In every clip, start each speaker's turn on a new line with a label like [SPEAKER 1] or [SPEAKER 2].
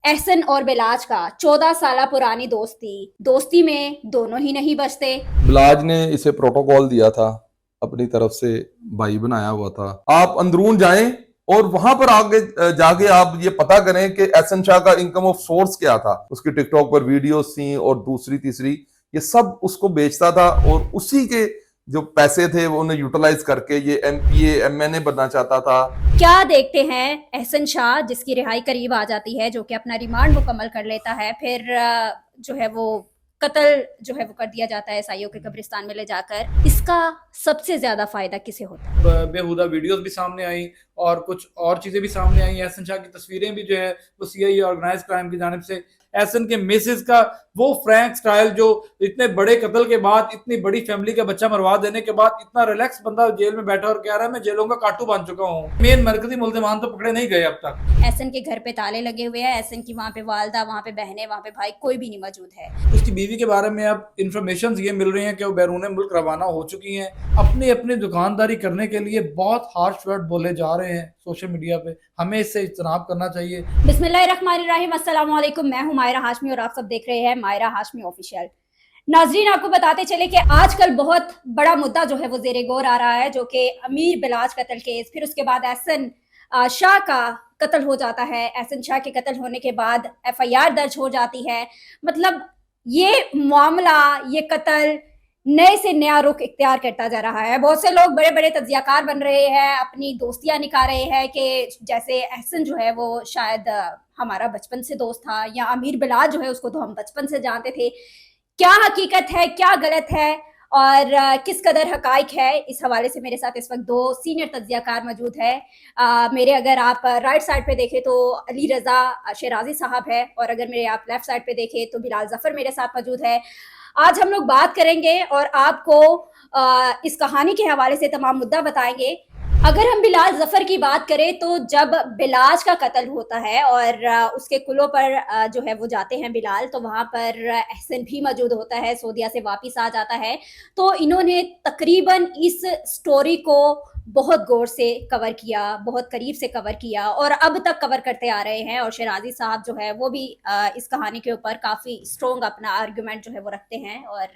[SPEAKER 1] एहसन और बिलाज का 14 साल पुरानी दोस्ती में दोनों ही नहीं बचते।
[SPEAKER 2] बिलाज ने इसे प्रोटोकॉल दिया था, अपनी तरफ से भाई बनाया हुआ था। आप अंदरून जाएं और वहां पर आगे जाके आप ये पता करें कि एहसन शाह का इनकम ऑफ सोर्स क्या था। उसकी टिकटॉक पर वीडियोस थी और दूसरी तीसरी ये सब उसको बेचता था और उसी के जो पैसे थे वो उन्हें यूटिलाइज करके ये एमपीए एमएनए बनना चाहता था।
[SPEAKER 1] क्या देखते हैं एहसन शाह जिसकी रिहाई करीब आ जाती है, जो कि अपना रिमांड मुकम्मल कर लेता है, फिर जो है वो कत्ल जो है वो कर दिया जाता है ईसाइयों के कब्रिस्तान में ले जाकर। इसका सबसे ज्यादा फायदा किसे होता है?
[SPEAKER 3] बेहुदा वीडियोस भी सामने आई और कुछ और चीजें भी सामने आई। एहसन शाह की तस्वीरें भी जो है वो सीआईए ऑर्गेनाइज क्राइम की जानिब से एहसन के मिसेस का वो फ्रैंक स्टाइल, जो इतने बड़े कत्ल के बाद, इतनी बड़ी फैमिली का बच्चा मरवा देने के बाद इतना रिलैक्स बंदा जेल में बैठा और कह रहा है मैं जेलों का काटू बन चुका हूँ। मेन मरकजी मुल्जिमान तो पकड़े नहीं गए अब तक।
[SPEAKER 1] एहसन के घर पे ताले लगे हुए हैं, एहसन की वहाँ पे वालदा, वहाँ पे बहनें, वहाँ पे भाई, कोई भी नहीं मौजूद है।
[SPEAKER 3] उसकी बीवी के बारे में अब इंफॉर्मेशन ये मिल रही हैं कि वो बैरून मुल्क रवाना हो चुकी हैं। अपनी अपनी दुकानदारी करने के लिए बहुत हार्श वर्ड बोले जा रहे हैं सोशल मीडिया पे। हमें इससे इज्तनाब करना चाहिए।
[SPEAKER 1] बिस्मिल्लाहिर्रहमानिर्रहीम, अस्सलाम वालेकुम। मैं हूँ मायरा हाशमी और आप सब देख रहे हैं मायरा हाशमी ऑफिशियल। नाजरीन, आपको बताते चले कि आजकल बहुत बड़ा मुद्दा जो है वो जेरे गौर आ रहा है, जो कि अमीर बिलाज कत्ल केस, फिर उसके बाद एहसन शाह का कत्ल हो जाता है। एहसन शाह के कत्ल होने के बाद एफआईआर दर्ज हो जाती है। मतलब ये मामला, ये कत्ल नए से नया रुख इख्तियार करता जा रहा है। बहुत से लोग बड़े बड़े तज्जियाकार बन रहे हैं, अपनी दोस्तियां निकाल रहे हैं कि जैसे एहसन जो है वो शायद हमारा बचपन से दोस्त था, या अमीर बिलाल जो है उसको तो हम बचपन से जानते थे। क्या हकीकत है, क्या गलत है और किस कदर हकाइक है, इस हवाले से मेरे साथ इस वक्त दो सीनियर तज्जियाकार मौजूद है। मेरे अगर आप राइट साइड पे देखें तो अली रजा शेराजी साहब है, और अगर मेरे आप लेफ्ट साइड पे देखें तो बिलाल जफर मेरे साथ मौजूद है। आज हम लोग बात करेंगे और आपको इस कहानी के हवाले से तमाम मुद्दा बताएंगे। अगर हम बिलाल जफर की बात करें तो जब बिलाज का कत्ल होता है और उसके कुलों पर जो है वो जाते हैं बिलाल, तो वहां पर एहसन भी मौजूद होता है, सऊदीया से वापस आ जाता है। तो इन्होंने तकरीबन इस स्टोरी को बहुत गौर से कवर किया, बहुत करीब से कवर किया और अब तक कवर करते आ रहे हैं। और शेराजी साहब जो है वो भी इस कहानी के ऊपर काफी स्ट्रॉन्ग अपना आर्गुमेंट जो है वो रखते हैं, और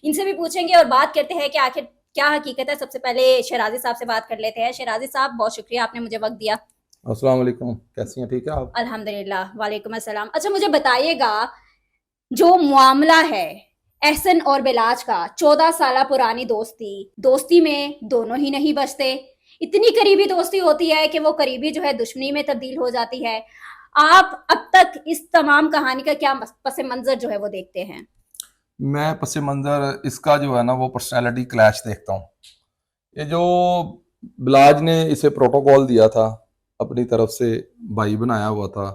[SPEAKER 1] इनसे भी पूछेंगे और बात करते हैं कि आखिर क्या हकीकत है। सबसे पहले शेराजी साहब से बात कर लेते हैं। शेराजी साहब, बहुत शुक्रिया आपने मुझे वक्त दिया।
[SPEAKER 2] अस्सलाम वालेकुम, कैसी हैं? ठीक है आप?
[SPEAKER 1] अल्हम्दुलिल्लाह, वालेकुम अस्सलाम। अच्छा, मुझे बताइएगा, जो मामला है एहसन और बिलाज का, 14 साल पुरानी दोस्ती में दोनों ही नहीं बचते। इतनी करीबी दोस्ती होती है कि वो करीबी जो है दुश्मनी में तब्दील हो जाती है। आप अब तक इस तमाम कहानी का क्या पस मंजर जो है वो देखते हैं?
[SPEAKER 2] मैं पस मंजर इसका जो है ना वो पर्सनैलिटी क्लैश देखता हूँ। ये जो बिलाज ने इसे प्रोटोकॉल दिया था, अपनी तरफ से भाई बनाया हुआ था,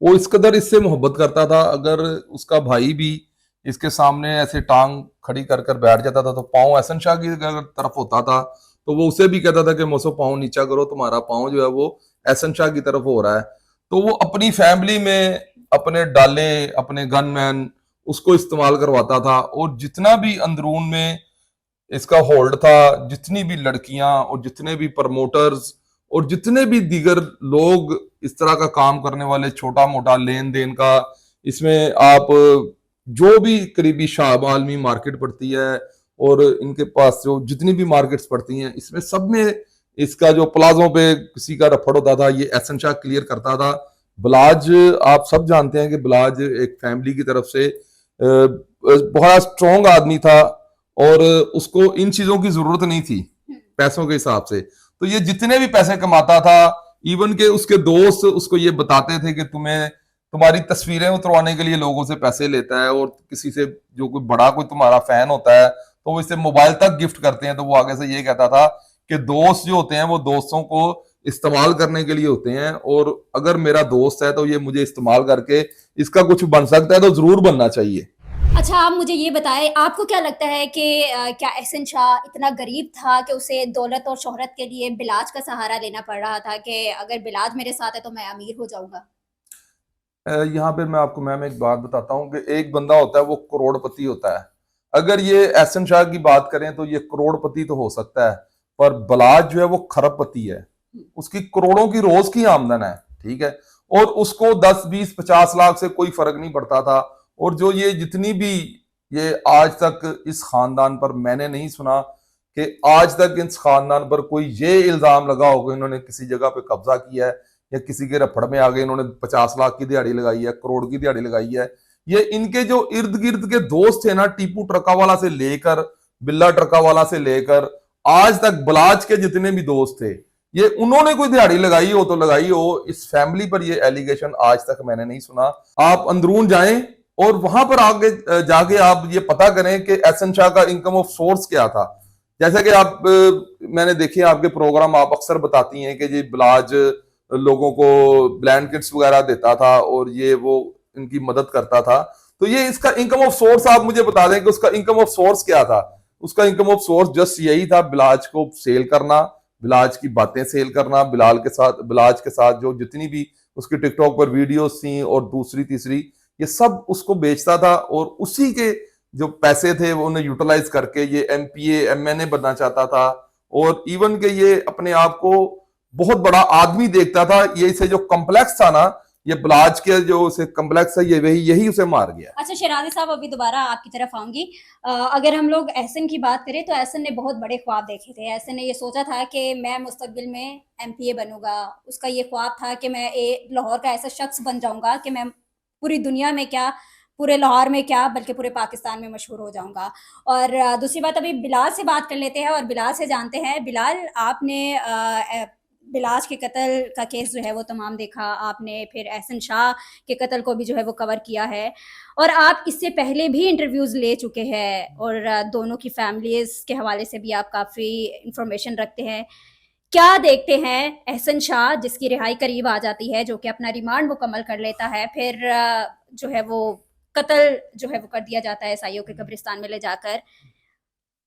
[SPEAKER 2] वो इस कदर इससे मोहब्बत करता था। अगर उसका भाई भी इसके सामने ऐसे टांग खड़ी कर कर बैठ जाता था तो पाँव एहसन शाह की अगर तरफ होता था तो वो उसे भी कहता था कि मोसो पाँव नीचा करो, तुम्हारा पाँव जो है वो एहसन शाह की तरफ हो रहा है। तो वो अपनी फैमिली में अपने डाले, अपने गनमैन उसको इस्तेमाल करवाता था, और जितना भी अंदरून में इसका होल्ड था, जितनी भी लड़कियां और जितने भी प्रमोटर्स और जितने भी दीगर लोग इस तरह का काम करने वाले, छोटा मोटा लेन देन का, इसमें आप जो भी करीबी शाह आलमी मार्केट पड़ती है और इनके पास जो जितनी भी मार्केट्स पड़ती हैं, इसमें सब में इसका जो प्लाजों पे किसी का रफड़ होता था ये एहसन शाह क्लियर करता था। बिलाज, आप सब जानते हैं कि बिलाज एक फैमिली की तरफ से बहुत स्ट्रॉन्ग आदमी था और उसको इन चीजों की जरूरत नहीं थी पैसों के हिसाब से। तो ये जितने भी पैसे कमाता था, इवन के उसके दोस्त उसको ये बताते थे कि तुम्हें तुम्हारी तस्वीरें उतरवाने के लिए लोगों से पैसे लेता है, और किसी से जो कोई बड़ा कोई तुम्हारा फैन होता है तो वो इसे मोबाइल तक गिफ्ट करते हैं। तो वो आगे से ये कहता था कि दोस्त जो होते हैं वो दोस्तों को इस्तेमाल करने के लिए होते हैं, और अगर मेरा दोस्त है तो ये मुझे इस्तेमाल करके इसका कुछ बन सकता है तो जरूर बनना चाहिए।
[SPEAKER 1] अच्छा, आप मुझे ये बताएं, आपको क्या लगता है कि क्या एहसन शाह इतना गरीब था कि उसे दौलत और शोहरत के लिए बिलाज का सहारा लेना पड़ रहा था कि अगर बिलाज मेरे साथ है तो मैं अमीर हो जाऊंगा?
[SPEAKER 2] यहाँ पे मैं आपको मैम एक बात बताता हूँ कि एक बंदा होता है वो करोड़पति होता है। अगर ये एहसन शाह की बात करें तो ये करोड़पति तो हो सकता है, पर बिलाज जो है वो खरबपति है। उसकी करोड़ों की रोज की आमदन है, ठीक है। और उसको 10, 20, 50 लाख से कोई फर्क नहीं पड़ता था। और जो ये जितनी भी ये आज तक इस खानदान पर मैंने नहीं सुना कि आज तक इस खानदान पर कोई ये इल्जाम लगा होगा इन्होंने किसी जगह पे कब्जा किया है या किसी के रफड़ में आ गए इन्होंने 50 लाख की दिहाड़ी लगाई है, करोड़ की दिहाड़ी लगाई है। ये इनके जो इर्द गिर्द के दोस्त थे ना, टीपू ट्रकावाला से लेकर बिल्ला ट्रकावाला से लेकर आज तक बलाज के जितने भी दोस्त थे, ये उन्होंने कोई दिहाड़ी लगाई हो तो लगाई हो। इस फैमिली पर ये एलिगेशन आज तक मैंने नहीं सुना। आप अंदरून जाएं और वहां पर आगे जाके आप ये पता करें कि एहसन शाह का इनकम ऑफ सोर्स क्या था। जैसा कि आप मैंने देखे आपके प्रोग्राम, आप अक्सर बताती हैं कि ये बिलाज लोगों को ब्लैंकेट्स वगैरह देता था और ये वो इनकी मदद करता था। तो ये इसका इनकम ऑफ सोर्स आप मुझे बता दें कि उसका इनकम ऑफ सोर्स क्या था। उसका इनकम ऑफ सोर्स जस्ट यही था, बिलाज को सेल करना, बिलाज की बातें सेल करना, बिलाज के साथ जो जितनी भी उसकी टिकटॉक पर वीडियोस थी और दूसरी तीसरी ये सब उसको बेचता था। और उसी के जो पैसे थे वो उन्हें यूटिलाइज करके ये एमपीए एमएनए बनना चाहता था। और इवन के ये अपने आप को बहुत बड़ा आदमी देखता था। ये इसे जो कम्प्लेक्स था ना, ये बिलाज के जो उसे कम्प्लेक्स है, ये यही उसे मार गया।
[SPEAKER 1] अच्छा शराजी साहब, अभी दोबारा आपकी तरफ आऊंगी। अगर हम लोग एहसन की बात करें तो एहसन ने बहुत बड़े ख्वाब देखे थे। एहसन ने ये सोचा था कि मैं मुस्तकबिल में एमपीए बनूंगा। उसका ये ख्वाब था कि मैं लाहौर का ऐसा शख्स बन जाऊंगा कि मैं पूरी दुनिया में क्या, पूरे लाहौर में क्या, बल्कि पूरे पाकिस्तान में मशहूर हो जाऊंगा। और दूसरी बात, अभी बिलाल से बात कर लेते हैं और बिलाल से जानते हैं। बिलाल, आपने बिलाज के कत्ल का केस जो है वो तमाम देखा आपने, फिर एहसन शाह के कत्ल को भी जो है वो कवर किया है, और आप इससे पहले भी इंटरव्यूज़ ले चुके हैं और दोनों की फैमिलीज़ के हवाले से भी आप काफ़ी इंफॉर्मेशन रखते हैं। क्या देखते हैं एहसन शाह जिसकी रिहाई करीब आ जाती है, जो कि अपना रिमांड मुकम्मल कर लेता है, फिर जो है वो कत्ल जो है वो कर दिया जाता है ईसाइयों के कब्रिस्तान में ले जाकर,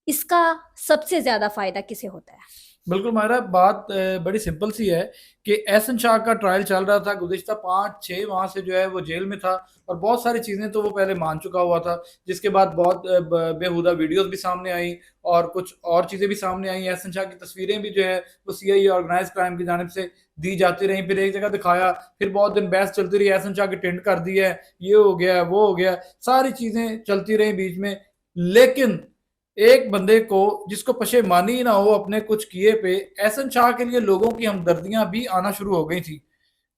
[SPEAKER 1] इसका सबसे ज़्यादा फ़ायदा किसे होता है?
[SPEAKER 3] बिल्कुल मायरा, बात बड़ी सिंपल सी है कि एहसन शाह का ट्रायल चल रहा था गुज़िश्ता 5-6 माह से जो है वो जेल में था और बहुत सारी चीज़ें तो वो पहले मान चुका हुआ था, जिसके बाद बहुत बेहुदा वीडियोस भी सामने आई और कुछ और चीज़ें भी सामने आई। एहसन शाह की तस्वीरें भी जो है वो सीआईए ऑर्गेनाइज क्राइम की जानिब से दी जाती रही, फिर एक जगह दिखाया, फिर बहुत दिन बहस चलती रही, एहसन शाह की टेंट कर दी है, ये हो गया वो हो गया, सारी चीज़ें चलती रही बीच में। लेकिन एक बंदे को जिसको पशेमानी ना हो अपने कुछ किए पे, एहसन शाह के लिए लोगों की हमदर्दियां भी आना शुरू हो गई थी,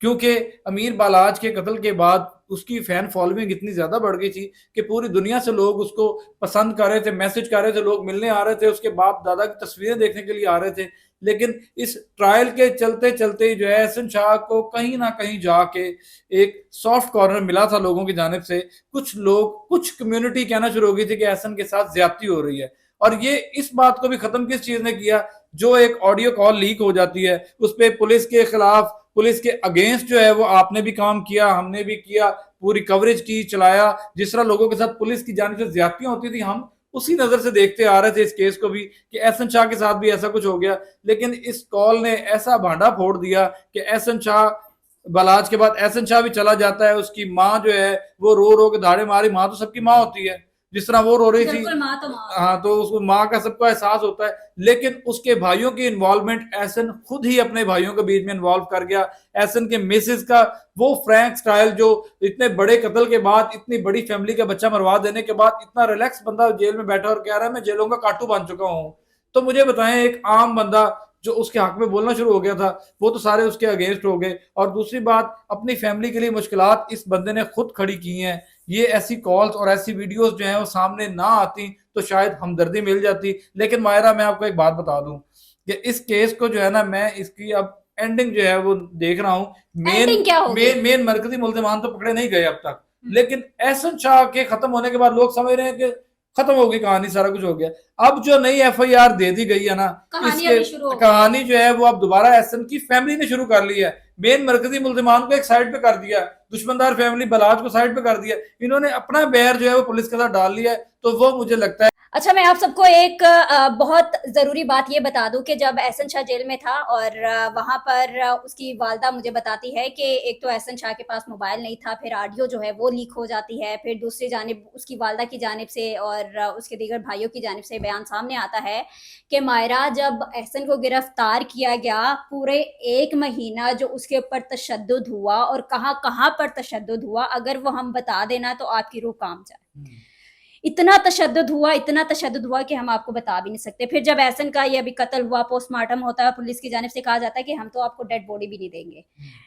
[SPEAKER 3] क्योंकि अमीर बालाज के कत्ल के बाद उसकी फैन फॉलोइंग इतनी ज्यादा बढ़ गई थी कि पूरी दुनिया से लोग उसको पसंद कर रहे थे, मैसेज कर रहे थे, लोग मिलने आ रहे थे, उसके बाप दादा की तस्वीरें देखने के लिए आ रहे थे। लेकिन इस ट्रायल के चलते चलते जो है एहसन शाह को कहीं ना कहीं जाके एक सॉफ्ट कॉर्नर मिला था लोगों की जानिब से। कुछ लोग, कुछ कम्युनिटी कहना शुरू हो गई थी कि एहसन के साथ ज्यादती हो रही है। और ये इस बात को भी खत्म किस चीज ने किया, जो एक ऑडियो कॉल लीक हो जाती है, उस पर पुलिस के खिलाफ, पुलिस के अगेंस्ट जो है वो आपने भी काम किया, हमने भी किया, पूरी कवरेज की, चलाया। जिस तरह लोगों के साथ पुलिस की जानिब से ज्यादतियां होती थी, हम उसी नजर से देखते आ रहे थे इस केस को भी कि एहसन शाह के साथ भी ऐसा कुछ हो गया। लेकिन इस कॉल ने ऐसा भांडा फोड़ दिया कि एहसन शाह, बलाज के बाद एहसन शाह भी चला जाता है, उसकी माँ जो है वो रो रो के धाड़े मारी। माँ तो सबकी माँ होती है, जिस तरह वो रो रही थी, हाँ, तो उसको माँ का सबको एहसास होता है। लेकिन उसके भाइयों की इन्वॉल्वमेंट, एहसन खुद ही अपने भाइयों के बीच में इन्वॉल्व कर गया। एहसन के मिसेस का वो फ्रैंक स्टाइल, जो इतने बड़े कत्ल के बाद, इतनी बड़ी फैमिली का बच्चा मरवा देने के बाद इतना रिलैक्स बंदा जेल में बैठा और कह रहा है मैं जेलों का काटू बन चुका हूँ। तो मुझे बताएं, एक आम बंदा जो उसके हक में बोलना शुरू हो गया था, वो तो सारे उसके अगेंस्ट हो गए। और दूसरी बात, अपनी फैमिली के लिए मुश्किलात इस बंदे ने खुद खड़ी की हैं। ये ऐसी कॉल्स और ऐसी वीडियोस जो हैं वो सामने ना आती तो शायद हमदर्दी मिल जाती। लेकिन मायरा, मैं आपको एक बात बता दूं कि इस केस को जो है ना, मैं इसकी अब एंडिंग जो है वो देख रहा हूँ। मेन मरकजी मुल्जिमान तो पकड़े नहीं गए अब तक, लेकिन एहसन शाह के खत्म होने के बाद लोग समझ रहे हैं कि खत्म हो गई कहानी, सारा कुछ हो गया। अब जो नई एफआईआर दे दी गई है ना, इसके कहानी जो है वो अब दोबारा एहसन की फैमिली ने शुरू कर ली है। मेन मरकजी मुल्जिमान को एक साइड पे कर दिया, दुश्मनदार फैमिली बलाज को साइड पे कर दिया, इन्होंने अपना बैर जो है वो पुलिस के साथ डाल लिया है। तो वो मुझे लगता है
[SPEAKER 1] अच्छा, मैं आप सबको एक बहुत ज़रूरी बात ये बता दूँ कि जब एहसन शाह जेल में था और वहाँ पर उसकी वालदा मुझे बताती है कि एक तो एहसन शाह के पास मोबाइल नहीं था, फिर ऑडियो जो है वो लीक हो जाती है, फिर दूसरी जानिब उसकी वालदा की जानिब से और उसके दीगर भाइयों की जानिब से बयान सामने आता है कि मायरा जब एहसन को गिरफ्तार किया गया, पूरे 1 महीना जो उसके ऊपर तशद्दुद हुआ और कहाँ-कहाँ पर तशद्दुद हुआ, अगर वो हम बता देना तो आपकी रूह कांप जाए। इतना तशद्दुद हुआ कि हम आपको बता भी नहीं सकते। फिर जब एहसन का ये अभी कत्ल हुआ, पोस्टमार्टम होता है, पुलिस की जानिब से कहा जाता है कि हम तो आपको डेड बॉडी भी नहीं देंगे,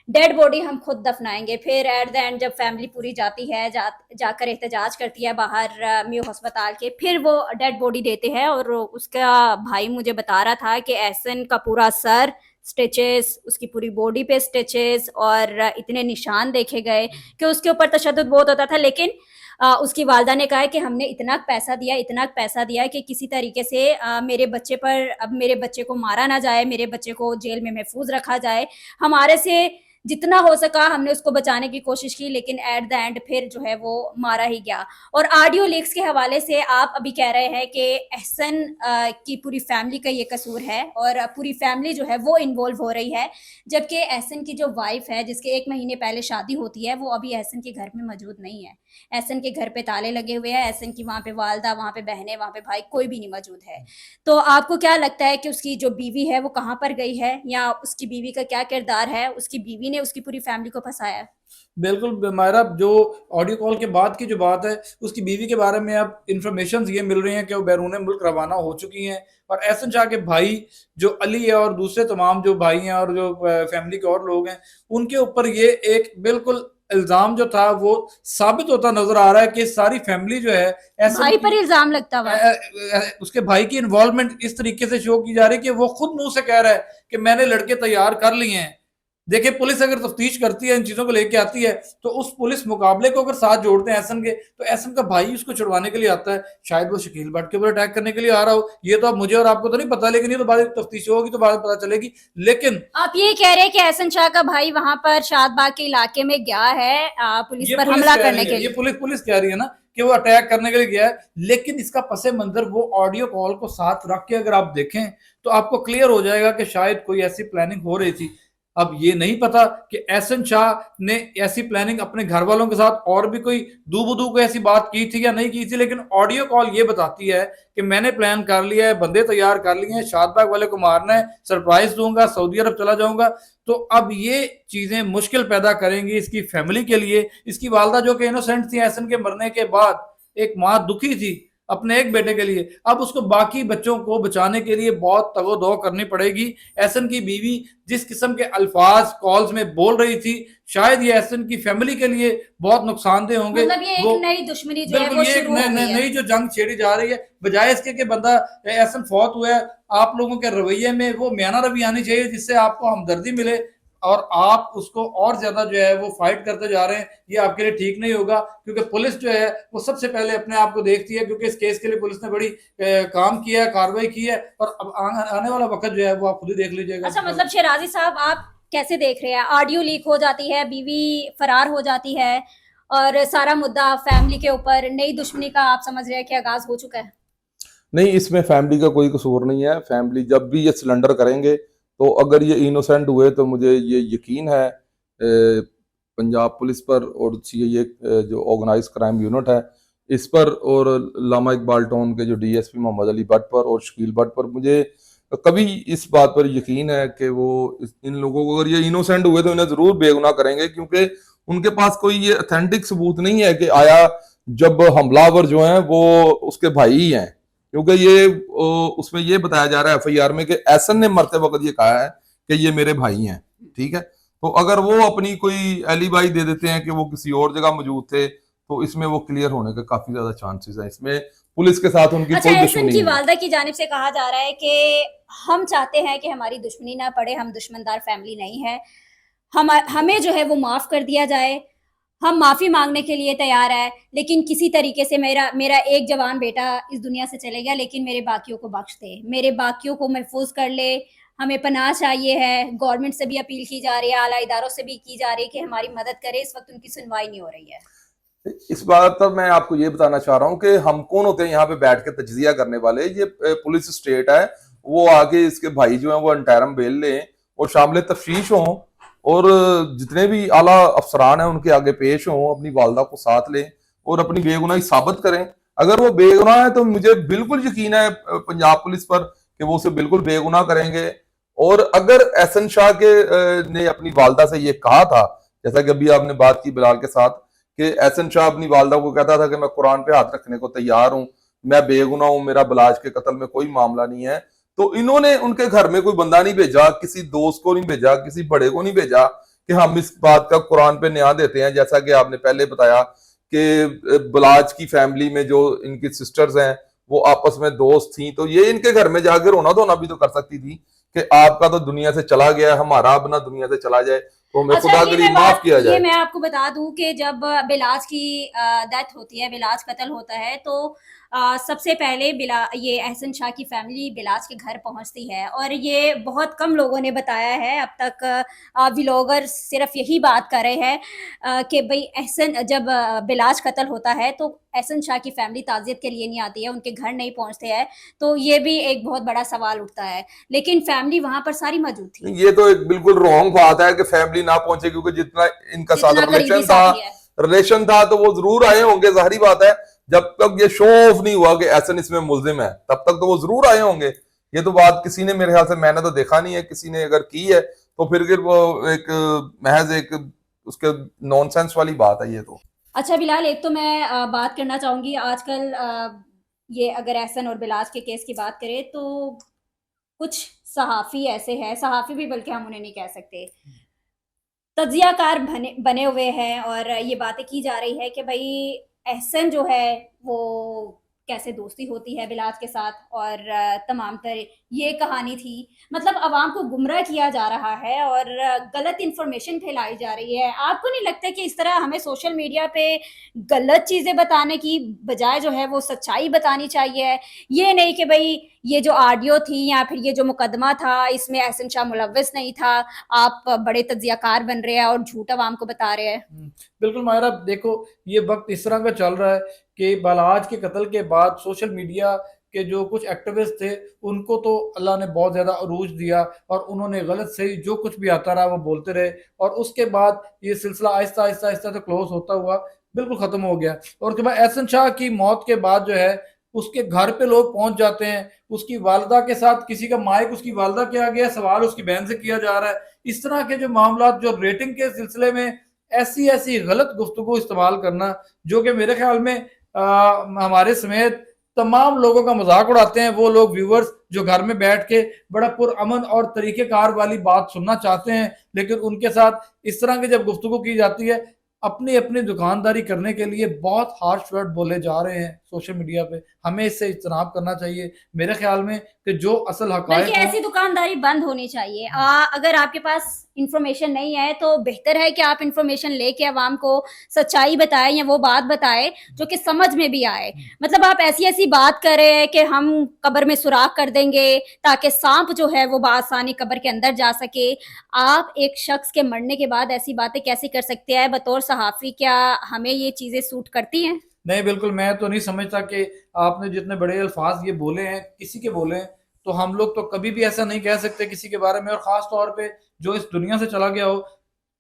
[SPEAKER 1] डेड बॉडी हम खुद दफनाएंगे। फिर एट द एंड जब फैमिली पूरी जाती है, जाकर एहतजाज करती है बाहर म्यू अस्पताल के, फिर वो डेड बॉडी देते हैं और उसका भाई मुझे बता रहा था कि एहसन का पूरा सर स्टिचेस, उसकी पूरी बॉडी पे स्टिचेस और इतने निशान देखे गए कि उसके ऊपर तशद्दुद बहुत होता था। लेकिन उसकी वालदा ने कहा है कि हमने इतना पैसा दिया कि किसी तरीके से मेरे बच्चे पर, अब मेरे बच्चे को मारा ना जाए, मेरे बच्चे को जेल में महफूज रखा जाए। हमारे से जितना हो सका हमने उसको बचाने की कोशिश की, लेकिन एट द एंड फिर जो है वो मारा ही गया। और ऑडियो लीक्स के हवाले से आप अभी कह रहे हैं कि एहसन की पूरी फैमिली का ये कसूर है और पूरी फैमिली जो है वो इन्वॉल्व हो रही है, जबकि एहसन की जो वाइफ है, जिसके 1 महीने पहले शादी होती है, वो अभी एहसन के घर में मौजूद नहीं है। एहसन के घर पे ताले लगे हुए हैं, एहसन की वहाँ पे वालदा, वहाँ पे बहनें, वहाँ पे भाई, कोई भी नहीं मौजूद है। तो आपको क्या लगता है कि उसकी जो बीवी है वो कहाँ पर गई है, या उसकी बीवी का क्या किरदार है? उसकी बीवी ने उसकी पूरी फैमिली को फंसाया है।
[SPEAKER 3] बिल्कुल, हमारा जो ऑडियो कॉल के बाद की जो बात है, उसकी बीवी के बारे में अब इन्फॉर्मेशंस ये मिल रही हैं कि वो बैरून मुल्क रवाना हो चुकी हैं और एहसन शाह के भाई जो अली है और दूसरे तमाम जो भाई हैं और जो फैमिली के और लोग हैं, उनके ऊपर ये एक बिल्कुल इल्ज़ाम जो था वो साबित होता नज़र आ रहा है कि सारी फैमिली जो है एहसन
[SPEAKER 1] भाई
[SPEAKER 3] की
[SPEAKER 1] पर इल्जाम लगता हुआ।
[SPEAKER 3] उसके भाई की इन्वॉल्वमेंट इस तरीके से शो की जा रही है कि वो खुद मुंह से कह रहा है कि मैंने लड़के तैयार कर लिए हैं। देखिए, पुलिस अगर तफ्तीश करती है, इन चीजों को लेके आती है, तो उस पुलिस मुकाबले को अगर साथ जोड़ते हैं एहसन के, तो एहसन का भाई उसको छुड़वाने के लिए आता है। शायद वो शकील भट्ट के ऊपर अटैक करने के लिए आ रहा हो, ये तो अब मुझे और आपको तो नहीं पता, लेकिन ये तो बाद तफ्तीश होगी तो बाद में पता चलेगी। लेकिन
[SPEAKER 1] आप ये कह रहे हैं कि एहसन शाह का भाई वहां पर शादबाग के इलाके में गया है पुलिस
[SPEAKER 3] ये
[SPEAKER 1] पर
[SPEAKER 3] पुलिस
[SPEAKER 1] हमला
[SPEAKER 3] कह
[SPEAKER 1] करने
[SPEAKER 3] रही
[SPEAKER 1] के
[SPEAKER 3] है, ये
[SPEAKER 1] लिए।
[SPEAKER 3] पुलिस कह रही है ना कि वो अटैक करने के लिए गया है, लेकिन इसका पसे मंजर वो ऑडियो कॉल को साथ रख के अगर आप देखें तो आपको क्लियर हो जाएगा कि शायद कोई ऐसी प्लानिंग हो रही थी। अब ये नहीं पता कि एहसन शाह ने ऐसी प्लानिंग अपने घर वालों के साथ और भी कोई दूबू को ऐसी बात की थी या नहीं की थी, लेकिन ऑडियो कॉल ये बताती है कि मैंने प्लान कर लिया है, बंदे तैयार कर लिए हैं, शादबाग वाले को मारना है, सरप्राइज दूंगा, सऊदी अरब चला जाऊंगा। तो अब ये चीजें मुश्किल पैदा करेंगी इसकी फैमिली के लिए। इसकी वालदा जो कि इनोसेंट थी एहसन के मरने के बाद, एक माँ दुखी थी अपने एक बेटे के लिए, अब उसको बाकी बच्चों को बचाने के लिए बहुत तगोदो करनी पड़ेगी। एहसन की बीवी जिस किस्म के अल्फाज कॉल्स में बोल रही थी, शायद ये एहसन की फैमिली के लिए बहुत नुकसानदेह होंगे।
[SPEAKER 1] मतलब ये एक
[SPEAKER 3] वो
[SPEAKER 1] नई दुश्मनी जो है
[SPEAKER 3] बिल्कुल
[SPEAKER 1] वो
[SPEAKER 3] ये एक
[SPEAKER 1] शुरू हो गई है।
[SPEAKER 3] नई जो जंग छेड़ी जा रही है, बजाय इसके कि बंदा एहसन फौत हुआ है, आप लोगों के रवैये में वो म्याना रवि आनी चाहिए जिससे आपको हमदर्दी मिले और आप उसको और ज्यादा जो है वो फाइट करते जा रहे हैं। ये आपके लिए ठीक नहीं होगा, क्योंकि पुलिस जो है वो सबसे पहले अपने आप को देखती है, क्योंकि इस केस के लिए पुलिस ने बड़ी काम किया है, कार्रवाई की है, और अब आने वाला वक्त जो है वो आप खुद ही देख लीजिएगा।
[SPEAKER 1] अच्छा, मतलब शेराजी साहब, आप कैसे देख रहे हैं? ऑडियो लीक हो जाती है, बीवी फरार हो जाती है और सारा मुद्दा फैमिली के ऊपर, नई दुश्मनी का आप समझ रहे हैं कि आगाज हो चुका है।
[SPEAKER 2] नहीं, इसमें फैमिली का कोई कसूर नहीं है। फैमिली जब भी ये सिलेंडर करेंगे, तो अगर ये इनोसेंट हुए तो मुझे ये यकीन है पंजाब पुलिस पर और सीआईए जो ऑर्गेनाइज क्राइम यूनिट है इस पर, और लामा इकबाल टाउन के जो डीएसपी मोहम्मद अली भट्ट पर और शकील भट्ट पर, मुझे कभी इस बात पर यकीन है कि वो इन लोगों को, अगर ये इनोसेंट हुए तो इन्हें जरूर बेगुनाह करेंगे, क्योंकि उनके पास कोई ये ऑथेंटिक सबूत नहीं है कि आया जब हमलावर जो हैं वो उसके भाई ही हैं। क्योंकि ये उसमें ये बताया जा रहा है एफआईआर में कि एहसन ने मरते वक्त ये कहा है कि ये मेरे भाई हैं, ठीक है। तो अगर वो अपनी कोई एलिबाई दे देते हैं कि वो किसी और जगह मौजूद थे, तो इसमें वो क्लियर होने के काफी ज्यादा चांसेस हैं। इसमें पुलिस के साथ उनकी
[SPEAKER 1] अच्छा,
[SPEAKER 2] कोई
[SPEAKER 1] एहसन
[SPEAKER 2] दुश्मनी
[SPEAKER 1] की
[SPEAKER 2] नहीं है।
[SPEAKER 1] वालदा की जानिब से कहा जा रहा है कि हम चाहते हैं कि हमारी दुश्मनी ना पड़े, हम दुश्मनदार फैमिली नहीं है, हमें जो है वो माफ कर दिया जाए, हम माफी मांगने के लिए तैयार है, लेकिन किसी तरीके से मेरा मेरा एक जवान बेटा इस दुनिया से चले गया, लेकिन मेरे बाकियों को बख्श दे, मेरे बाकियों को महफूज कर ले, हमें पनाह चाहिए है। गवर्नमेंट से भी अपील की जा रही है, आला इदारों से भी की जा रही है कि हमारी मदद करे, इस वक्त उनकी सुनवाई नहीं हो रही है।
[SPEAKER 2] इस बात पर मैं आपको ये बताना चाह रहा हूँ कि हम कौन होते हैं यहाँ पे बैठ के तज्जिया करने वाले। ये पुलिस स्टेट है, वो आगे इसके भाई जो हैं वो अंतरिम बेल लें और शामिल तफ्तीश हों और जितने भी आला अफसरान हैं उनके आगे पेश हों, अपनी वालदा को साथ लें और अपनी बेगुनाही साबित करें। अगर वो बेगुनाह है तो मुझे बिल्कुल यकीन है पंजाब पुलिस पर कि वो उसे बिल्कुल बेगुनाह करेंगे। और अगर एहसन शाह ने अपनी वालदा से ये कहा था, जैसा कि अभी आपने बात की बिलाल के साथ, कि एहसन शाह अपनी वालदा को कहता था कि मैं कुरान पे हाथ रखने को तैयार हूं, मैं बेगुनाह हूं, मेरा बिलाज के कत्ल में कोई मामला नहीं है, तो इन्होंने उनके घर में कोई बंदा नहीं भेजा, किसी दोस्त को नहीं भेजा, किसी बड़े को नहीं भेजा कि हम इस बात का कुरान पे न्याय देते हैं। जैसा कि आपने पहले बताया कि बिलाज की फैमिली में जो इनकी सिस्टर्स हैं वो आपस में दोस्त थी, तो ये इनके घर में जाकर रोना धोना भी तो कर सकती थी कि आपका तो दुनिया से चला गया, हमारा अपना दुनिया से चला जाए तो हमें
[SPEAKER 1] अच्छा,
[SPEAKER 2] खुदा
[SPEAKER 1] ये
[SPEAKER 2] करीब
[SPEAKER 1] मैं
[SPEAKER 2] माफ
[SPEAKER 1] बात
[SPEAKER 2] किया
[SPEAKER 1] ये
[SPEAKER 2] जाए।
[SPEAKER 1] मैं आपको बता दूं कि जब बिलाज की डेथ होती है, बिलाज कत्ल होता है, तो सबसे पहले ये एहसन शाह की फैमिली बिलाज के घर पहुंचती है। और ये बहुत कम लोगों ने बताया है अब तक, व्लॉगर सिर्फ यही बात कर रहे हैं कि भाई एहसन जब बिलाज कत्ल होता है तो एहसन शाह की फैमिली ताज़ियत के लिए नहीं आती है, उनके घर नहीं पहुंचते हैं। तो ये भी एक बहुत बड़ा सवाल उठता है, लेकिन फैमिली वहां पर सारी मौजूद थी,
[SPEAKER 2] ये तो एक बिल्कुल रॉन्ग बात है कि फैमिली ना पहुंचे, क्योंकि जितना इनका साथ
[SPEAKER 1] जितना करीबी साथी है।
[SPEAKER 2] रिलेशन था तो वो जरूर आए होंगे, जाहिर बात है। जब तक ये शो ऑफ नहीं हुआ कि एहसन इसमें मुल्जिम है तब तक तो वो जरूर आए होंगे। ये तो बात किसी ने, मेरे ख्याल से मैंने तो देखा नहीं है किसी ने अगर की है तो फिर वो एक महज एक उसके नॉनसेंस वाली बात है ये तो।
[SPEAKER 1] अच्छा बिलाल, एक तो मैं बात करना चाहूंगी आजकल, ये अगर एहसन और बिलाज के केस की बात करें तो कुछ सहाफ़ी ऐसे हैं, सहाफ़ी भी बल्कि हम उन्हें नहीं कह सकते, तज्जियाकार बने हुए हैं और ये बातें की जा रही है कि भाई एहसन जो है वो कैसे दोस्ती होती है बिलाज के साथ, और तमाम तर ये कहानी थी। मतलब अवाम को गुमराह किया जा रहा है और गलत इन्फॉर्मेशन फैलाई जा रही है। आपको नहीं लगता कि इस तरह हमें सोशल मीडिया पे गलत चीज़ें बताने की बजाय जो है वो सच्चाई बतानी चाहिए? ये नहीं कि भाई ये जो ऑडियो थी या फिर ये जो मुकदमा था इसमें एहसन शाह मुलव्वस नहीं था, आप बड़े तज्जियाकार बन रहे हैं और झूठ अवाम को बता रहे हैं।
[SPEAKER 3] बिल्कुल मायरा, देखो ये वक्त इस तरह का चल रहा है कि बालाज के कत्ल के बाद सोशल मीडिया के जो कुछ एक्टिविस्ट थे उनको तो अल्लाह ने बहुत ज़्यादा अरूज दिया और उन्होंने गलत सही जो कुछ भी आता रहा वो बोलते रहे, और उसके बाद ये सिलसिला आहिस्ता आहिस्ता आहिस्ता तो क्लोज होता हुआ बिल्कुल ख़त्म हो गया। और उसके बाद एहसन शाह की मौत के बाद जो है उसके घर पे लोग पहुंच जाते हैं, उसकी वालदा के साथ किसी का माइक उसकी वालदा के आ गया, सवाल उसकी बहन से किया जा रहा है। इस तरह के जो मामला जो रेटिंग के सिलसिले में ऐसी ऐसी गलत गुफ्तगू इस्तेमाल करना, जो कि मेरे ख्याल में हमारे समेत तमाम लोगों का मजाक उड़ाते हैं, वो लोग व्यूवर्स जो घर में बैठ के बड़ा पुरअमन और तरीकेकार वाली बात सुनना चाहते हैं, लेकिन उनके साथ इस तरह की जब गुफ्तगू की जाती है, अपनी अपनी दुकानदारी करने के लिए बहुत हार्श वर्ड बोले जा रहे हैं सोशल मीडिया पे। हमें इससे इज्तनाब करना चाहिए मेरे ख्याल में कि जो असल
[SPEAKER 1] बल्कि
[SPEAKER 3] हकायक
[SPEAKER 1] ऐसी दुकानदारी बंद होनी चाहिए। अगर आपके पास इंफॉर्मेशन नहीं है तो बेहतर है कि आप इंफॉर्मेशन लेके आवाम को सच्चाई बताएं या वो बात बताएं जो कि समझ में भी आए। मतलब आप ऐसी ऐसी बात कर रहे हैं कि हम कब्र में सुराख कर देंगे ताकि सांप जो है वो बआसानी कब्र के अंदर जा सके। आप एक शख्स के मरने के बाद ऐसी बातें कैसे कर सकते हैं बतौर सहाफ़ी? क्या हमें ये चीज़ें सूट करती हैं?
[SPEAKER 3] नहीं, बिल्कुल मैं तो नहीं समझता कि आपने जितने बड़े अल्फाज ये बोले हैं किसी के बोले हैं, तो हम लोग तो कभी भी ऐसा नहीं कह सकते किसी के बारे में, और ख़ास तौर पे जो इस दुनिया से चला गया हो,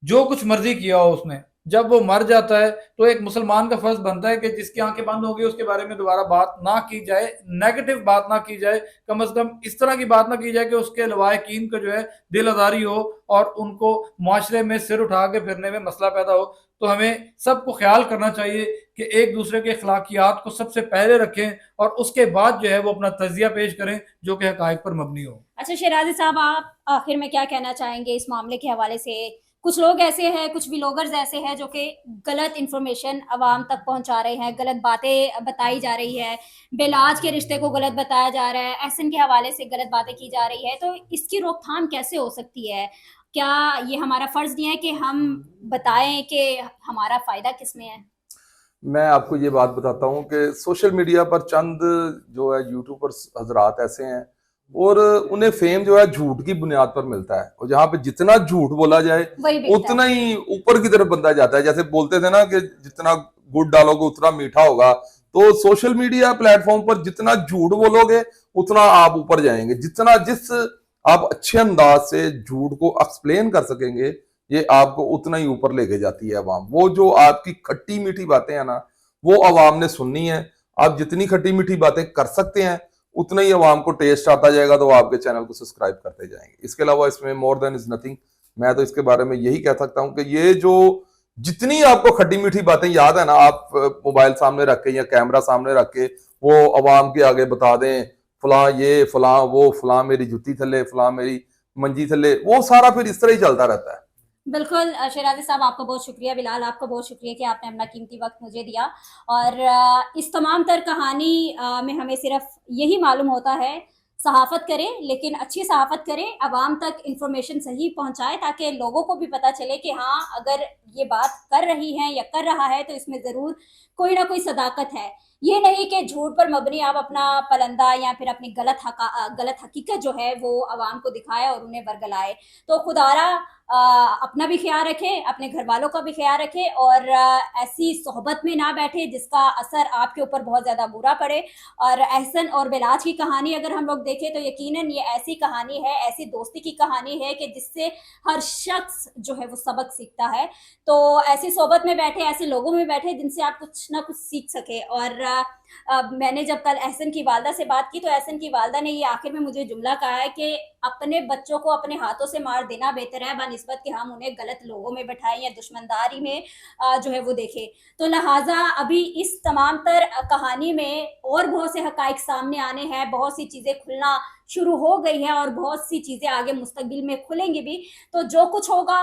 [SPEAKER 3] जो कुछ मर्जी किया हो उसने, जब वो मर जाता है तो एक मुसलमान का फर्ज बनता है कि जिसकी आंखें बंद हो गई उसके बारे में दोबारा बात ना की जाए, नेगेटिव बात ना की जाए, कम से कम इस तरह की बात ना की जाए कि उसके लवाहिकीन को जो है दिल आज़ारी हो और उनको मुआशरे में सिर उठा के फिरने में मसला पैदा हो। तो हमें सबको ख्याल करना चाहिए कि एक दूसरे के अखलाकियात को सबसे पहले रखें और उसके बाद जो है वो अपना तजिया पेश करें जो कि हकायक पर मबनी हो।
[SPEAKER 1] अच्छा शेराज़ी साहब, आप आखिर में क्या कहना चाहेंगे इस मामले के हवाले से? कुछ लोग ऐसे हैं, कुछ व्लॉगर्स ऐसे हैं जो कि गलत इन्फॉर्मेशन अवाम तक पहुंचा रहे हैं, गलत बातें बताई जा रही है, बिलाज के रिश्ते को गलत बताया जा रहा है, एहसन के हवाले से गलत बातें की जा रही है, तो इसकी रोकथाम कैसे हो सकती है? क्या ये हमारा फर्ज नहीं है कि हम बताएं कि हमारा फ़ायदा किस में है?
[SPEAKER 2] मैं आपको ये बात बताता हूँ कि सोशल मीडिया पर चंद जो है यूट्यूबर्स हजरात ऐसे हैं और उन्हें फेम जो है झूठ की बुनियाद पर मिलता है, और जहाँ पे जितना झूठ बोला जाए
[SPEAKER 1] वही बिकता
[SPEAKER 2] उतना
[SPEAKER 1] है।
[SPEAKER 2] ही ऊपर की तरफ बंदा जाता है। जैसे बोलते थे ना कि जितना गुड़ डालोगे उतना मीठा होगा। तो सोशल मीडिया प्लेटफॉर्म पर जितना झूठ बोलोगे उतना आप ऊपर जाएंगे, जिस आप अच्छे अंदाज से झूठ को एक्सप्लेन कर सकेंगे ये आपको उतना ही ऊपर लेके जाती है अवाम। वो जो आपकी खट्टी मीठी बातें हैं ना वो अवाम ने सुननी है। आप जितनी खट्टी मीठी बातें कर सकते हैं उतना ही अवाम को टेस्ट आता जाएगा, तो आपके चैनल को सब्सक्राइब करते जाएंगे। इसके अलावा इसमें मोर देन इज नथिंग। मैं तो इसके बारे में यही कह सकता हूं कि ये जो जितनी आपको खट्टी मीठी बातें याद है ना, आप मोबाइल सामने रख के या कैमरा सामने रख के वो अवाम के आगे बता दें, फलां ये फलां वो, फलां मेरी जुत्ती थले, फलां मेरी मंजी थले, वो सारा फिर इस तरह ही चलता रहता है।
[SPEAKER 1] बिल्कुल शेराजी साहब, आपका बहुत शुक्रिया। बिलाल, आपका बहुत शुक्रिया कि आपने अपना कीमती वक्त मुझे दिया। और इस तमाम तर कहानी में हमें सिर्फ यही मालूम होता है, सहाफ़त करें लेकिन अच्छी सहाफ़त करें, आवाम तक इंफॉर्मेशन सही पहुंचाएं ताकि लोगों को भी पता चले कि हाँ, अगर ये बात कर रही हैं या कर रहा है तो इसमें ज़रूर कोई ना कोई सदाकत है। ये नहीं कि झूठ पर मबनी आप अपना पलंदा या फिर अपनी गलत हकीकत जो है वो आवाम को दिखाए और उन्हें बरगलाए। तो खुदारा अपना भी ख्याल रखें, अपने घर वालों का भी ख्याल रखें और ऐसी सोहबत में ना बैठे जिसका असर आपके ऊपर बहुत ज़्यादा बुरा पड़े। और एहसन और बिलाज की कहानी अगर हम लोग देखें तो यकीनन ये ऐसी कहानी है, ऐसी दोस्ती की कहानी है कि जिससे हर शख्स जो है वो सबक सीखता है। तो ऐसी सोहबत में बैठे, ऐसे लोगों में बैठे जिनसे आप कुछ ना कुछ सीख सके। और मैंने जब कल एहसन की वालदा से बात की तो एहसन की वालदा ने ये आखिर में मुझे जुमला कहा है कि अपने बच्चों को अपने हाथों से मार देना बेहतर है बनिस्बत कि हम उन्हें गलत लोगों में बैठाएं या दुश्मनदारी में जो है वो देखें। तो लिहाजा अभी इस तमाम तर कहानी में और बहुत से हकाइक सामने आने हैं, बहुत सी चीज़ें खुलना शुरू हो गई हैं और बहुत सी चीज़ें आगे मुस्तकबिल में खुलेंगी भी। तो जो कुछ होगा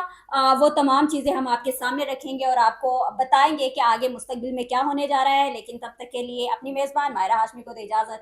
[SPEAKER 1] वो तमाम चीज़ें हम आपके सामने रखेंगे और आपको बताएंगे कि आगे मुस्तकबिल में क्या होने जा रहा है। लेकिन तब तक के लिए अपनी मेज़बान मायरा हाशमी को दे इजाज़त।